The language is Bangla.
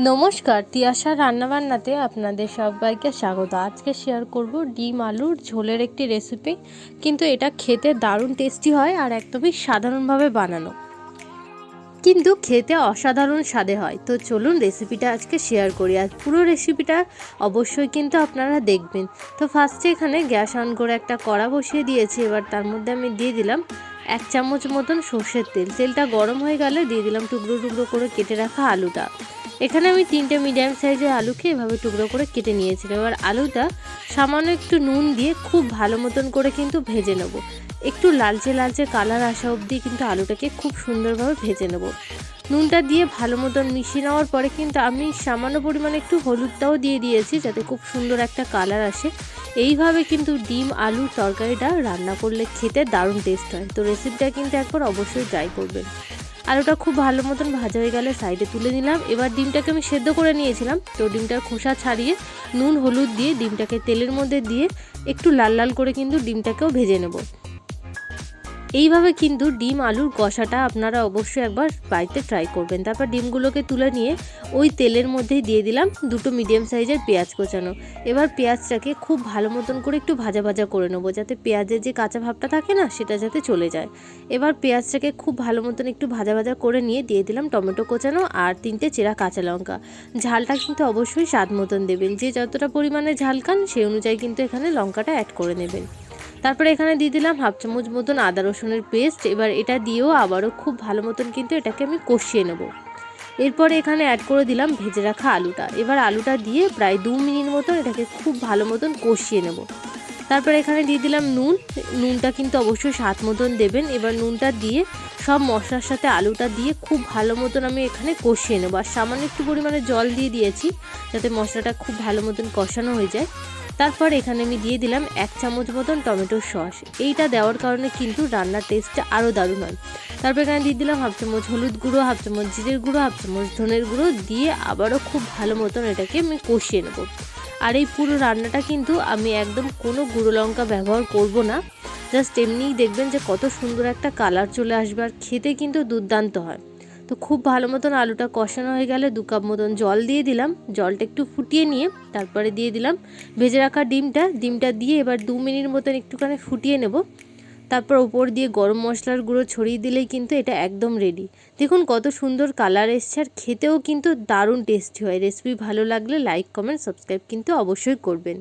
নমস্কার, তিয়াশা রান্নাবান্নাতে আপনাদের সবাইকে স্বাগত। আজকে শেয়ার করব ডিম আলুর ঝোলের একটি রেসিপি। কিন্তু এটা খেতে দারুণ টেস্টি হয় আর একদমই সাধারণভাবে বানানো, কিন্তু খেতে অসাধারণ স্বাদে হয়। তো চলুন রেসিপিটা আজকে শেয়ার করি, আর পুরো রেসিপিটা অবশ্যই কিন্তু আপনারা দেখবেন। তো ফার্স্টে এখানে গ্যাস অন করে একটা কড়া বসিয়ে দিয়েছি। এবার তার মধ্যে আমি দিয়ে দিলাম 1 চামচ মতন সর্ষের তেল। তেলটা গরম হয়ে গেলে দিয়ে দিলাম টুকরো টুকরো করে কেটে রাখা আলুটা। এখানে আমি 3টে মিডিয়াম সাইজের আলুকে এভাবে টুকরো করে কেটে নিয়েছিলাম। এবার আলুটা সামান্য একটু নুন দিয়ে খুব ভালো মতন করে কিন্তু ভেজে নেব। একটু লালচে লালচে কালার আসা অবধি কিন্তু আলুটাকে খুব সুন্দরভাবে ভেজে নেব। নুনটা দিয়ে ভালো মতন মিশিয়ে নেওয়ার পরে কিন্তু আমি সামান্য পরিমাণে একটু হলুদটাও দিয়ে দিয়েছি, যাতে খুব সুন্দর একটা কালার আসে। এইভাবে কিন্তু ডিম আলুর তরকারিটা রান্না করলে খেতে দারুণ টেস্ট হয়। তো রেসিপিটা কিন্তু একবার অবশ্যই ট্রাই করবেন। আলুটা খুব ভালো মতন ভাজা হয়ে গেলে সাইডে তুলে নিলাম। এবার ডিমটাকে আমি সেদ্ধ করে নিয়েছিলাম, তো ডিমটার খোসা ছাড়িয়ে নুন হলুদ দিয়ে ডিমটাকে তেলের মধ্যে দিয়ে একটু লাল লাল করে কিন্তু ডিমটাকেও ভেজে নেব। এইভাবে কিন্তু ডিম আলুর কষাটা আপনারা অবশ্যই একবার বাড়িতে ট্রাই করবেন। তারপর ডিমগুলোকে তুলে নিয়ে ওই তেলের মধ্যেই দিয়ে দিলাম 2টো মিডিয়াম সাইজের পেঁয়াজ কোচানো। এবার পেঁয়াজটাকে খুব ভালো মতন করে একটু ভাজা ভাজা করে নেবো, যাতে পেঁয়াজের যে কাঁচা ভাবটা থাকে না, সেটা যাতে চলে যায়। এবার পেঁয়াজটাকে খুব ভালো মতন একটু ভাজা ভাজা করে নিয়ে দিয়ে দিলাম টমেটো কোচানো আর 3টে চেরা কাঁচা লঙ্কা। ঝালটা কিন্তু অবশ্যই স্বাদ মতন দেবেন, যে যতটা পরিমাণে ঝাল খান সেই অনুযায়ী কিন্তু এখানে লঙ্কাটা অ্যাড করে নেবেন। তারপরে এখানে দিয়ে দিলাম 1/2 চামচ মতন আদা রসুনের পেস্ট। এবার এটা দিয়েও আবারও খুব ভালো মতন কিন্তু এটাকে আমি কষিয়ে নেব। এরপরে এখানে অ্যাড করে দিলাম ভেজে রাখা আলুটা। এবার আলুটা দিয়ে প্রায় 2 মিনিট মতন এটাকে খুব ভালো মতন কষিয়ে নেব। তারপরে এখানে দিয়ে দিলাম নুনটা কিন্তু অবশ্যই স্বাদ মতন দেবেন। এবার নুনটা দিয়ে সব মশলার সাথে আলুটা দিয়ে খুব ভালো মতন আমি এখানে কষিয়ে নেব। আর সামান্য একটু পরিমাণে জল দিয়ে দিয়েছি, যাতে মশলাটা খুব ভালো মতন কষানো হয়ে যায়। তারপর এখানে আমি দিয়ে দিলাম 1 চামচ মতন টমেটোর সস। এইটা দেওয়ার কারণে কিন্তু রান্নার টেস্টটা আরও দারুণ হয়। তারপর এখানে দিয়ে দিলাম 1/2 চামচ হলুদ গুঁড়ো, 1/2 চামচ জিরের গুঁড়ো, 1/2 চামচ ধনের গুঁড়ো দিয়ে আবারও খুব ভালো মতন এটাকে আমি কষিয়ে নেব। আর এই পুরো রান্নাটা কিন্তু আমি একদম কোনো গুঁড়ো লঙ্কা ব্যবহার করব না, জাস্ট এমনিই দেখবেন যে কত সুন্দর একটা কালার চলে আসবে, আর খেতে কিন্তু দুর্দান্ত হয়। তো খুব ভালো মতন আলুটা কষানো হয়ে গেলে 2 কাপ মতন জল দিয়ে দিলাম। জলটা একটু ফুটিয়ে নিয়ে তারপরে দিয়ে দিলাম ভেজে রাখা ডিমটা দিয়ে এবার 2 মিনিট মতন একটুখানি ফুটিয়ে নেব। তারপর ওপর দিয়ে গরম মশলার গুঁড়ো ছড়িয়ে দিলেই কিন্তু এটা একদম রেডি। দেখুন কত সুন্দর কালার এসছে, আর খেতেও কিন্তু দারুণ টেস্টি হয়। রেসিপি ভালো লাগলে লাইক কমেন্ট সাবস্ক্রাইব কিন্তু অবশ্যই করবেন।